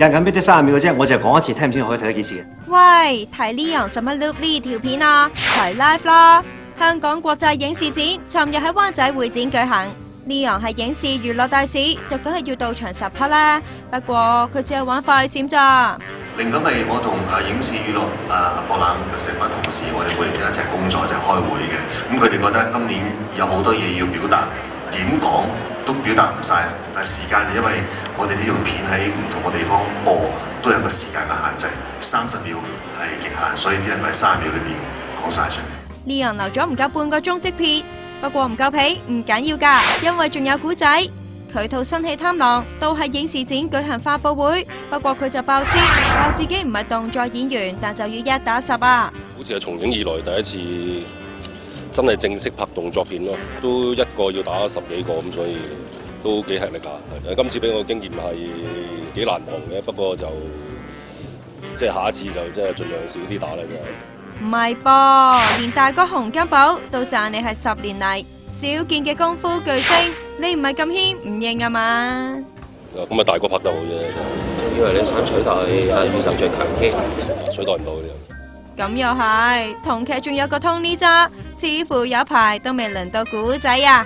間緊，俾啲30秒嘅啫，我就講一次，聽唔清可以睇得幾次嘅。喂，睇Leon使乜 look 呢條片啊？睇 live 啦！香港國際影視展尋日喺灣仔會展舉行。Leon 係影視娛樂大使，就梗係要到場實拍啦。不過佢只係玩快閃咋。靈感係我同影視娛樂博覽嘅成班同事，我哋每年一齊工作，一齊開會嘅。咁佢哋覺得今年有好多嘢要表達，點講都表達唔晒。但係時間就因為我哋呢條片喺唔同嘅地方播，都有個時間嘅限制，30秒係極限，所以只能喺30秒裏邊講晒出嚟。Leon 留咗唔夠半個鐘即撇，不過唔夠皮唔緊要㗎，因為仲有古仔。佢套新戲《貪狼》都喺影視展舉行發佈會，不過佢就爆先，話自己唔係動作演員，但就要1打10啊！好似係從影以來第一次真係正式拍動作片咯，都一個要打10幾個咁，所以都幾吃力㗎。今次俾我經驗係幾難忘嘅，不過就即係下一次就即係盡量少啲打啦，真係。唔係噃，連大哥洪金寶都讚你係10年嚟少見嘅功夫巨星，你唔係咁謙唔認啊嘛？咁啊，大哥拍得好啫，以為你想取代宇宙最強添，取代唔到嘅。咁又係，同劇仲有個 Tony 咋，似乎有排都未輪到古仔啊！